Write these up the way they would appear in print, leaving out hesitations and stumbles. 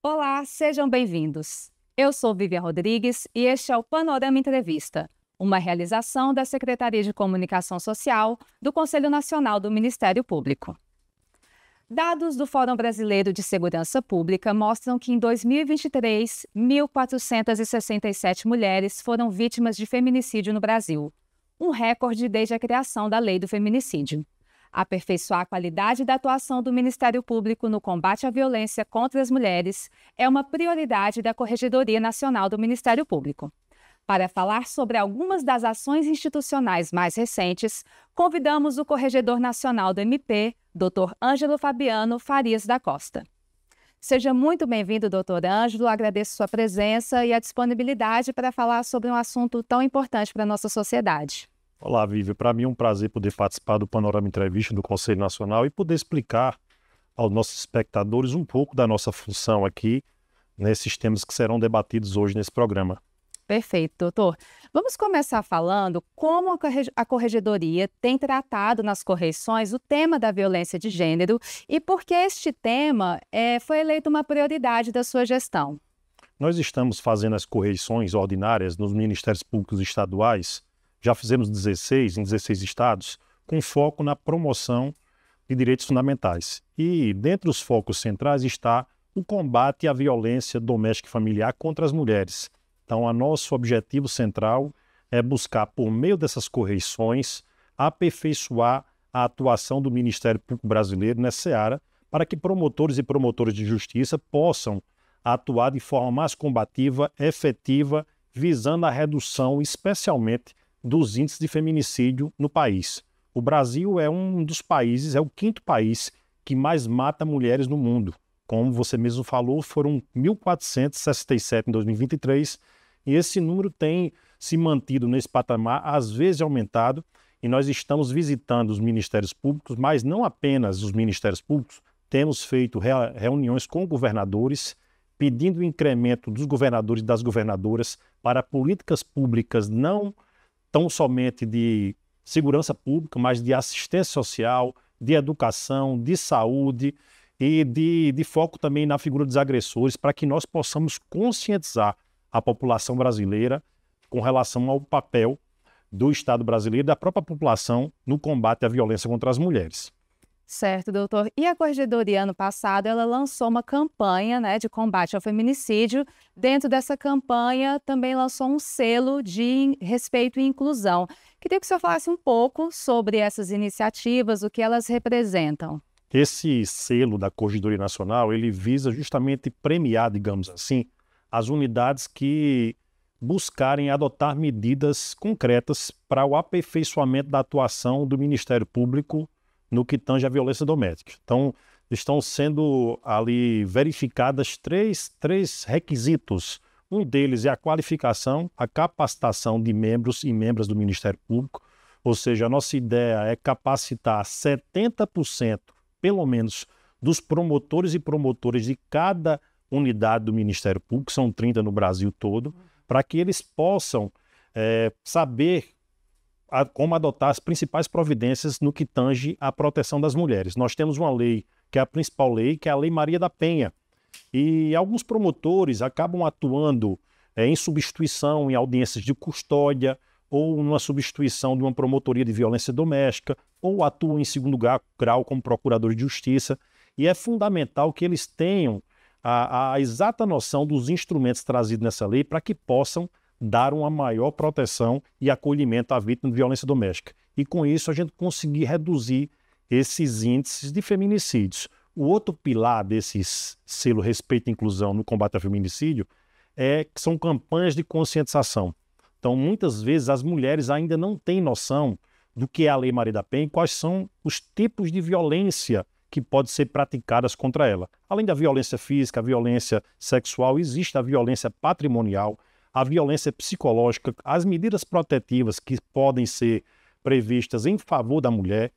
Olá, sejam bem-vindos. Eu sou Vivian Rodrigues e este é o Panorama Entrevista, uma realização da Secretaria de Comunicação Social do Conselho Nacional do Ministério Público. Dados do Fórum Brasileiro de Segurança Pública mostram que em 2023, 1.467 mulheres foram vítimas de feminicídio no Brasil, um recorde desde a criação da Lei do Feminicídio. Aperfeiçoar a qualidade da atuação do Ministério Público no combate à violência contra as mulheres é uma prioridade da Corregedoria Nacional do Ministério Público. Para falar sobre algumas das ações institucionais mais recentes, convidamos o Corregedor Nacional do MP, Dr. Ângelo Fabiano Farias da Costa. Seja muito bem-vindo, Dr. Ângelo. Agradeço sua presença e a disponibilidade para falar sobre um assunto tão importante para a nossa sociedade. Olá, Vivi. Para mim é um prazer poder participar do Panorama Entrevista do Conselho Nacional e poder explicar aos nossos espectadores um pouco da nossa função aqui nesses temas que serão debatidos hoje nesse programa. Perfeito, doutor. Vamos começar falando como a Corregedoria tem tratado nas correições o tema da violência de gênero e por que este tema foi eleito uma prioridade da sua gestão. Nós estamos fazendo as correições ordinárias nos Ministérios Públicos Estaduais. Já fizemos 16 em 16 estados, com foco na promoção de direitos fundamentais. E dentre os focos centrais está o combate à violência doméstica e familiar contra as mulheres. Então, nosso objetivo central é buscar, por meio dessas correições, aperfeiçoar a atuação do Ministério Público Brasileiro nessa seara, para que promotores e promotoras de justiça possam atuar de forma mais combativa, efetiva, visando a redução, especialmente, dos índices de feminicídio no país. O Brasil é um dos países, é o quinto país que mais mata mulheres no mundo. Como você mesmo falou, foram 1.467 em 2023 e esse número tem se mantido nesse patamar, às vezes aumentado, e nós estamos visitando os ministérios públicos, mas não apenas os ministérios públicos, temos feito reuniões com governadores, pedindo o incremento dos governadores e das governadoras para políticas públicas não tão somente de segurança pública, mas de assistência social, de educação, de saúde e de foco também na figura dos agressores, para que nós possamos conscientizar a população brasileira com relação ao papel do Estado brasileiro e da própria população no combate à violência contra as mulheres. Certo, doutor. E a Corregedoria, ano passado, ela lançou uma campanha, de combate ao feminicídio. Dentro dessa campanha, também lançou um selo de respeito e inclusão. Queria que o senhor falasse um pouco sobre essas iniciativas, o que elas representam. Esse selo da Corregedoria Nacional, ele visa justamente premiar, digamos assim, as unidades que buscarem adotar medidas concretas para o aperfeiçoamento da atuação do Ministério Público no que tange à violência doméstica. Então, estão sendo ali verificadas três requisitos. Um deles é a qualificação, a capacitação de membros e membras do Ministério Público, ou seja, a nossa ideia é capacitar 70%, pelo menos, dos promotores e promotoras de cada unidade do Ministério Público, são 30 no Brasil todo, para que eles possam saber como adotar as principais providências no que tange à proteção das mulheres. Nós temos uma lei, que é a principal lei, que é a Lei Maria da Penha. E alguns promotores acabam atuando em substituição em audiências de custódia ou numa substituição de uma promotoria de violência doméstica ou atuam em segundo grau como procuradores de justiça. E é fundamental que eles tenham a exata noção dos instrumentos trazidos nessa lei para que possam dar uma maior proteção e acolhimento à vítima de violência doméstica. E com isso a gente conseguir reduzir esses índices de feminicídios. O outro pilar desse selo Respeito e Inclusão no combate ao feminicídio são campanhas de conscientização. Então, muitas vezes as mulheres ainda não têm noção do que é a Lei Maria da Penha e quais são os tipos de violência que podem ser praticadas contra ela. Além da violência física, a violência sexual, existe a violência patrimonial, a violência psicológica, as medidas protetivas que podem ser previstas em favor da mulher,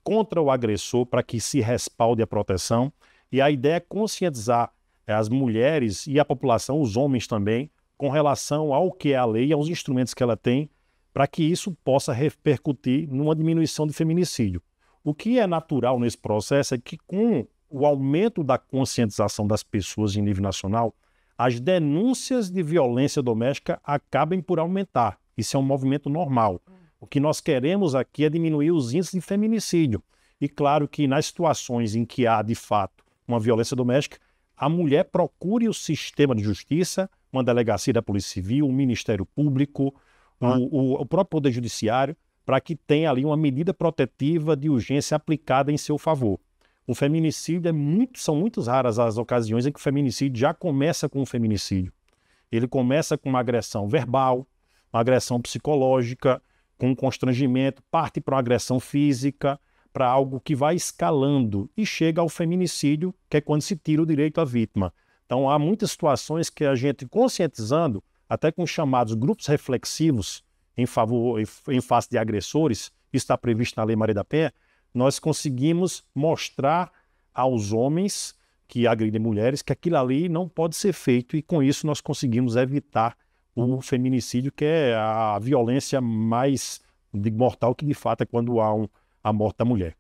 contra o agressor, para que se respalde a proteção. E a ideia é conscientizar as mulheres e a população, os homens também, com relação ao que é a lei e aos instrumentos que ela tem, para que isso possa repercutir numa diminuição de feminicídio. O que é natural nesse processo é que, com o aumento da conscientização das pessoas em nível nacional, as denúncias de violência doméstica acabem por aumentar. Isso é um movimento normal. O que nós queremos aqui é diminuir os índices de feminicídio. E claro que nas situações em que há, de fato, uma violência doméstica, a mulher procure o sistema de justiça, uma delegacia da Polícia Civil, o Ministério Público, o próprio Poder Judiciário, para que tenha ali uma medida protetiva de urgência aplicada em seu favor. O feminicídio são muito raras as ocasiões em que o feminicídio já começa com um feminicídio. Ele começa com uma agressão verbal, uma agressão psicológica, com um constrangimento, parte para uma agressão física, para algo que vai escalando e chega ao feminicídio, que é quando se tira o direito à vítima. Então há muitas situações que a gente, conscientizando, até com chamados grupos reflexivos em face de agressores, isso está previsto na Lei Maria da Penha, nós conseguimos mostrar aos homens que agridem mulheres que aquilo ali não pode ser feito e com isso nós conseguimos evitar o feminicídio, que é a violência mais mortal, que de fato é quando há a morte da mulher.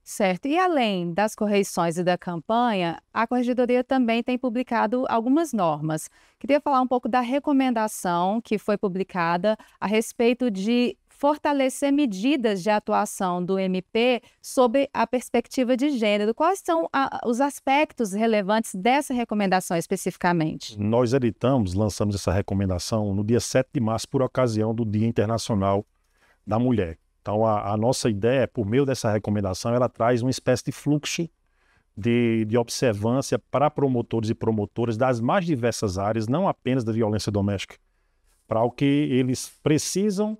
Certo. E além das correições e da campanha, a Corregedoria também tem publicado algumas normas. Queria falar um pouco da recomendação que foi publicada a respeito de fortalecer medidas de atuação do MP sobre a perspectiva de gênero. Quais são os aspectos relevantes dessa recomendação especificamente? Nós lançamos essa recomendação no dia 7 de março, por ocasião do Dia Internacional da Mulher. Então, a nossa ideia, por meio dessa recomendação, ela traz uma espécie de fluxo de observância para promotores e promotoras das mais diversas áreas, não apenas da violência doméstica, para o que eles precisam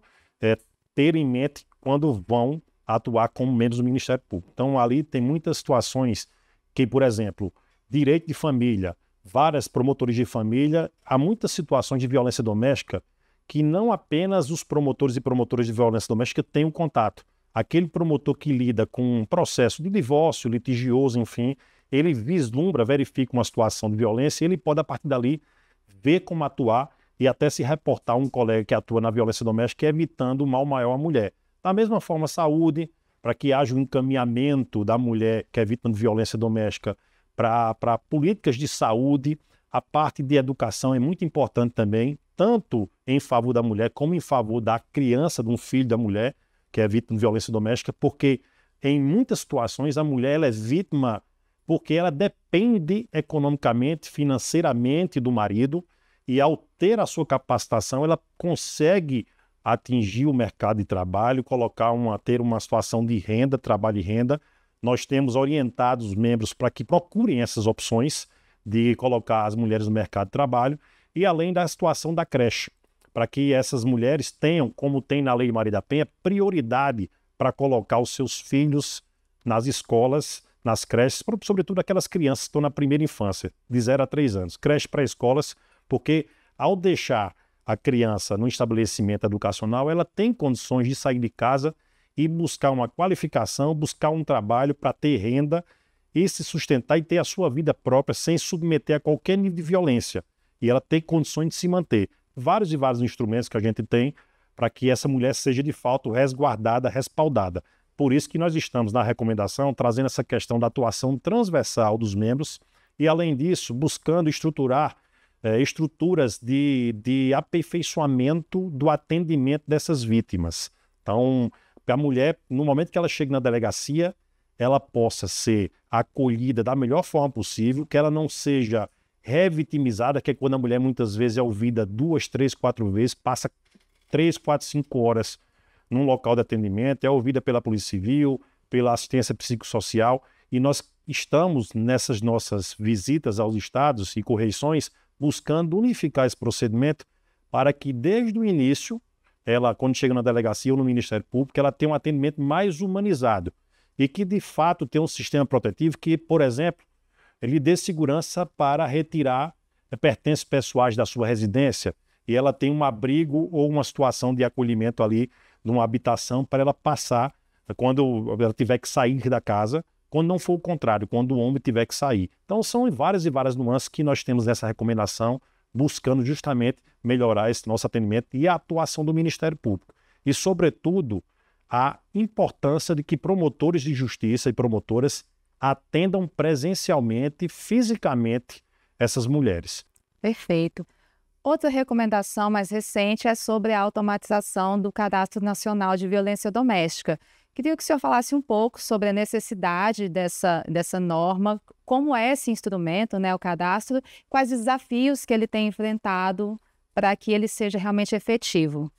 ter em mente quando vão atuar como membros do Ministério Público. Então, ali tem muitas situações que, por exemplo, direito de família, várias promotorias de família, há muitas situações de violência doméstica que não apenas os promotores e promotoras de violência doméstica têm um contato. Aquele promotor que lida com um processo de divórcio, litigioso, enfim, ele vislumbra, verifica uma situação de violência e ele pode, a partir dali, ver como atuar e até se reportar a um colega que atua na violência doméstica, evitando o mal maior à mulher. Da mesma forma, saúde, para que haja um encaminhamento da mulher que é vítima de violência doméstica para políticas de saúde. A parte de educação é muito importante também, tanto em favor da mulher como em favor da criança, de um filho da mulher, que é vítima de violência doméstica, porque em muitas situações a mulher ela é vítima porque ela depende economicamente, financeiramente do marido, e ao ter a sua capacitação, ela consegue atingir o mercado de trabalho, ter uma situação de renda, trabalho e renda. Nós temos orientado os membros para que procurem essas opções de colocar as mulheres no mercado de trabalho, e além da situação da creche, para que essas mulheres tenham, como tem na Lei Maria da Penha, prioridade para colocar os seus filhos nas escolas, nas creches, sobretudo aquelas crianças que estão na primeira infância, de 0 a 3 anos, creche pré-escolas, porque ao deixar a criança no estabelecimento educacional, ela tem condições de sair de casa e buscar uma qualificação, buscar um trabalho para ter renda e se sustentar e ter a sua vida própria sem submeter a qualquer nível de violência. E ela tem condições de se manter. Vários e vários instrumentos que a gente tem para que essa mulher seja de fato resguardada, respaldada. Por isso que nós estamos na recomendação trazendo essa questão da atuação transversal dos membros e, além disso, buscando estruturar estruturas de aperfeiçoamento do atendimento dessas vítimas. Então, a mulher, no momento que ela chega na delegacia, ela possa ser acolhida da melhor forma possível, que ela não seja revitimizada, que é quando a mulher muitas vezes é ouvida 2, 3, 4 vezes, passa 3, 4, 5 horas num local de atendimento, é ouvida pela Polícia Civil, pela assistência psicossocial, e nós estamos nessas nossas visitas aos estados e correições buscando unificar esse procedimento para que desde o início, ela, quando chega na delegacia ou no Ministério Público, ela tenha um atendimento mais humanizado e que de fato tenha um sistema protetivo que, por exemplo, ele dê segurança para retirar pertences pessoais da sua residência e ela tem um abrigo ou uma situação de acolhimento ali numa habitação para ela passar quando ela tiver que sair da casa, quando não for o contrário, quando o homem tiver que sair. Então são várias e várias nuances que nós temos nessa recomendação, buscando justamente melhorar esse nosso atendimento e a atuação do Ministério Público. E, sobretudo, a importância de que promotores de justiça e promotoras atendam presencialmente, fisicamente, essas mulheres. Perfeito. Outra recomendação mais recente é sobre a automatização do Cadastro Nacional de Violência Doméstica. Queria que o senhor falasse um pouco sobre a necessidade dessa norma, como é esse instrumento, né, o cadastro, quais desafios que ele tem enfrentado para que ele seja realmente efetivo.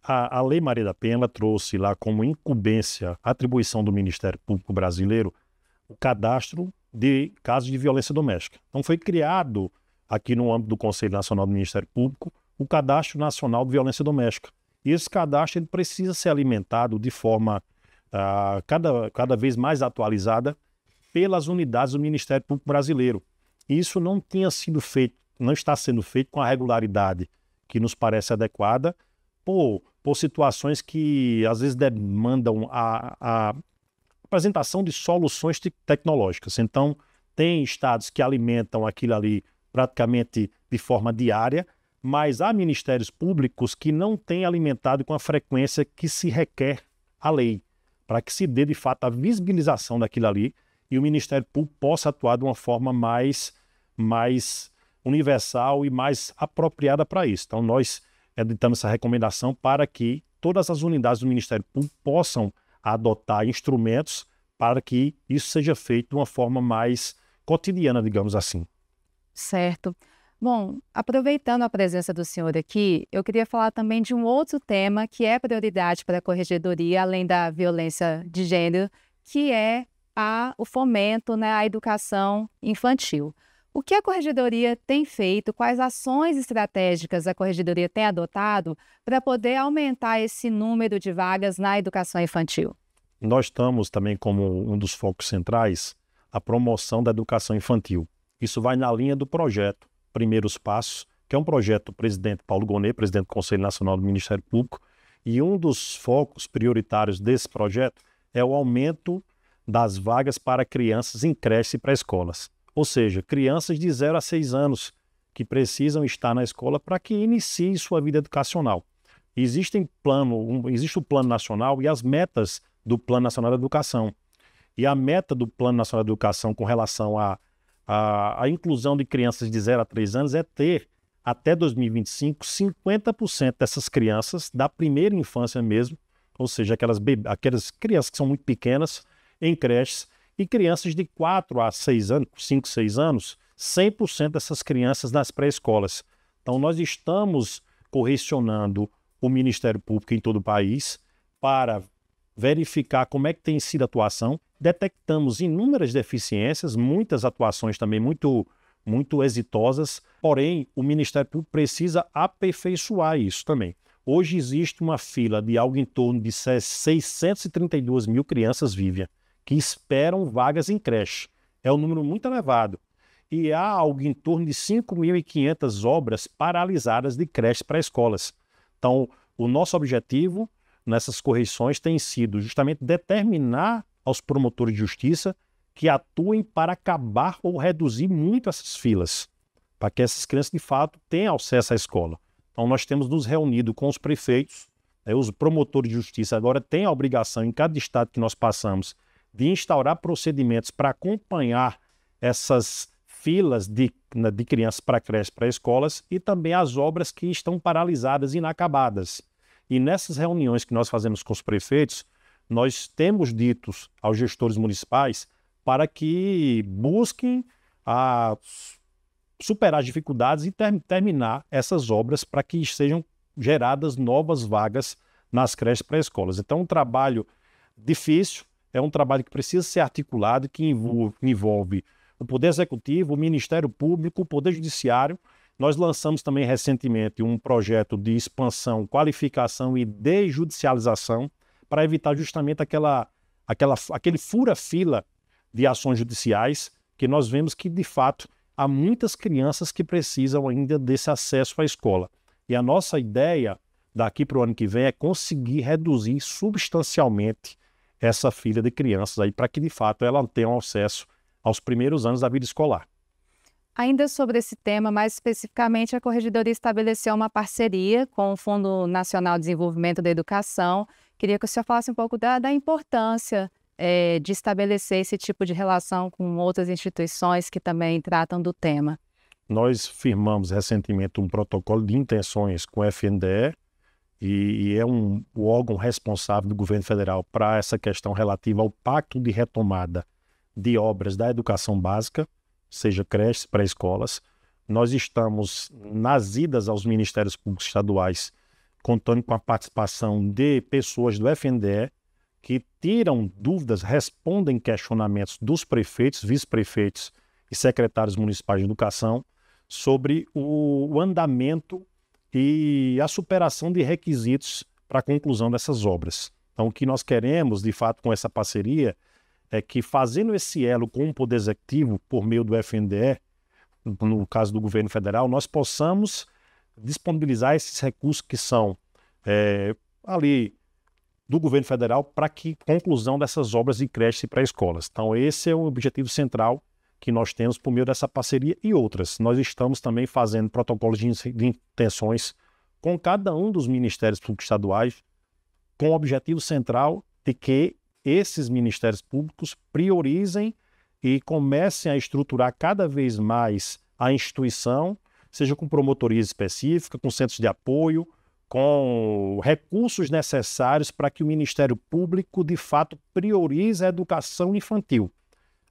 A Lei Maria da Penha ela trouxe lá como incumbência, atribuição do Ministério Público Brasileiro, o cadastro de casos de violência doméstica. Então foi criado aqui no âmbito do Conselho Nacional do Ministério Público o Cadastro Nacional de Violência Doméstica. E esse cadastro ele precisa ser alimentado de forma cada vez mais atualizada pelas unidades do Ministério Público Brasileiro. E isso não tinha sido feito, não está sendo feito com a regularidade que nos parece adequada, por situações que às vezes demandam a apresentação de soluções tecnológicas. Então, tem estados que alimentam aquilo ali praticamente de forma diária, mas há ministérios públicos que não têm alimentado com a frequência que se requer a lei, para que se dê de fato a visibilização daquilo ali e o Ministério Público possa atuar de uma forma mais universal e mais apropriada para isso. Então, nós editamos essa recomendação para que todas as unidades do Ministério Público possam adotar instrumentos para que isso seja feito de uma forma mais cotidiana, digamos assim. Certo. Bom, aproveitando a presença do senhor aqui, eu queria falar também de um outro tema que é prioridade para a Corregedoria, além da violência de gênero, que é o fomento, né, à educação infantil. O que a Corregedoria tem feito, quais ações estratégicas a Corregedoria tem adotado para poder aumentar esse número de vagas na educação infantil? Nós estamos também como um dos focos centrais a promoção da educação infantil. Isso vai na linha do projeto Primeiros Passos, que é um projeto do presidente Paulo Gonet, presidente do Conselho Nacional do Ministério Público, e um dos focos prioritários desse projeto é o aumento das vagas para crianças em creches e pré-escolas. Ou seja, crianças de 0 a 6 anos que precisam estar na escola para que iniciem sua vida educacional. Existe o Plano Nacional e as metas do Plano Nacional da Educação. E a meta do Plano Nacional da Educação com relação à inclusão de crianças de 0 a 3 anos é ter, até 2025, 50% dessas crianças da primeira infância mesmo, ou seja, aquelas crianças que são muito pequenas, em creches, e crianças de 4 a 6 anos, 5, 6 anos, 100% dessas crianças nas pré-escolas. Então, nós estamos correcionando o Ministério Público em todo o país para verificar como é que tem sido a atuação. Detectamos inúmeras deficiências, muitas atuações também muito exitosas, porém, o Ministério Público precisa aperfeiçoar isso também. Hoje existe uma fila de algo em torno de 632 mil crianças, Vivian, que esperam vagas em creche. É um número muito elevado. E há algo em torno de 5.500 obras paralisadas de creches para escolas. Então, o nosso objetivo nessas correções tem sido justamente determinar aos promotores de justiça que atuem para acabar ou reduzir muito essas filas, para que essas crianças, de fato, tenham acesso à escola. Então, nós temos nos reunido com os prefeitos, os promotores de justiça agora têm a obrigação, em cada estado que nós passamos, de instaurar procedimentos para acompanhar essas filas de crianças para creches, para escolas e também as obras que estão paralisadas e inacabadas. E nessas reuniões que nós fazemos com os prefeitos, nós temos dito aos gestores municipais para que busquem superar as dificuldades e terminar essas obras para que sejam geradas novas vagas nas creches pré-escolas. Então, é um trabalho difícil, é um trabalho que precisa ser articulado, que envolve o Poder Executivo, o Ministério Público, o Poder Judiciário. Nós lançamos também recentemente um projeto de expansão, qualificação e desjudicialização para evitar justamente aquele fura-fila de ações judiciais, que nós vemos que, de fato, há muitas crianças que precisam ainda desse acesso à escola. E a nossa ideia daqui para o ano que vem é conseguir reduzir substancialmente essa fila de crianças aí, para que, de fato, ela tenha acesso aos primeiros anos da vida escolar. Ainda sobre esse tema, mais especificamente, a Corregedoria estabeleceu uma parceria com o Fundo Nacional de Desenvolvimento da Educação. Queria que o senhor falasse um pouco da importância de estabelecer esse tipo de relação com outras instituições que também tratam do tema? Nós firmamos recentemente um protocolo de intenções com o FNDE e é o órgão responsável do governo federal para essa questão relativa ao pacto de retomada de obras da educação básica, seja creches, pré-escolas. Nós estamos nas idas aos ministérios públicos estaduais, contando com a participação de pessoas do FNDE, que tiram dúvidas, respondem questionamentos dos prefeitos, vice-prefeitos e secretários municipais de educação sobre o andamento e a superação de requisitos para a conclusão dessas obras. Então, o que nós queremos, de fato, com essa parceria, é que, fazendo esse elo com o Poder Executivo, por meio do FNDE, no caso do governo federal, nós possamos disponibilizar esses recursos que são ali do governo federal para que conclusão dessas obras de creches e pré-escolas. Então, esse é o objetivo central que nós temos por meio dessa parceria e outras. Nós estamos também fazendo protocolos de intenções com cada um dos ministérios públicos estaduais, com o objetivo central de que esses ministérios públicos priorizem e comecem a estruturar cada vez mais a instituição, seja com promotoria específica, com centros de apoio, com recursos necessários para que o Ministério Público, de fato, priorize a educação infantil.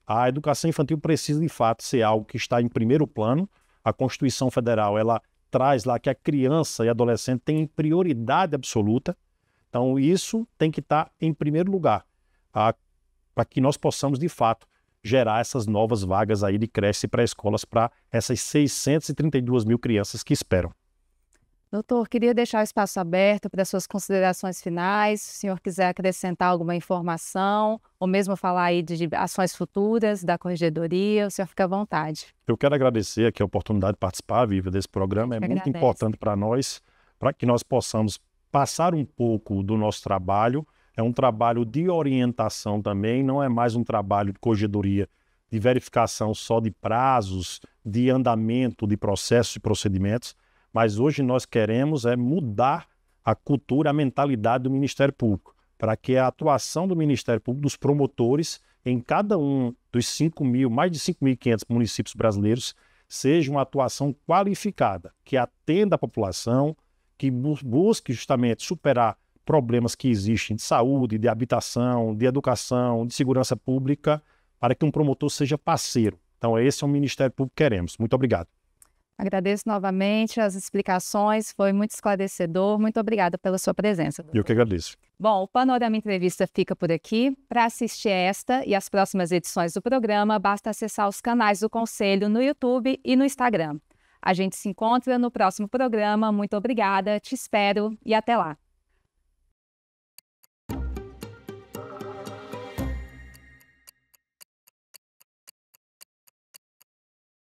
A educação infantil precisa, de fato, ser algo que está em primeiro plano. A Constituição Federal, ela traz lá que a criança e adolescente têm prioridade absoluta. Então, isso tem que estar em primeiro lugar, para que nós possamos, de fato, gerar essas novas vagas aí de creches e pré-escolas para essas 632 mil crianças que esperam. Doutor, queria deixar o espaço aberto para suas considerações finais. Se o senhor quiser acrescentar alguma informação, ou mesmo falar aí de ações futuras da Corregedoria, o senhor fica à vontade. Eu quero agradecer aqui a oportunidade de participar, Viva, desse programa. É muito importante para nós, para que nós possamos passar um pouco do nosso trabalho. É um trabalho de orientação também, não é mais um trabalho de corregedoria, de verificação só de prazos, de andamento de processos e procedimentos, mas hoje nós queremos mudar a cultura, a mentalidade do Ministério Público, para que a atuação do Ministério Público, dos promotores, em cada um dos mais de 5.500 municípios brasileiros, seja uma atuação qualificada, que atenda a população, que busque justamente superar problemas que existem de saúde, de habitação, de educação, de segurança pública, para que um promotor seja parceiro. Então, esse é o Ministério Público que queremos. Muito obrigado. Agradeço novamente as explicações, foi muito esclarecedor. Muito obrigada pela sua presença, doutor. Eu que agradeço. Bom, o Panorama Entrevista fica por aqui. Para assistir esta e as próximas edições do programa, basta acessar os canais do Conselho no YouTube e no Instagram. A gente se encontra no próximo programa. Muito obrigada, te espero e até lá.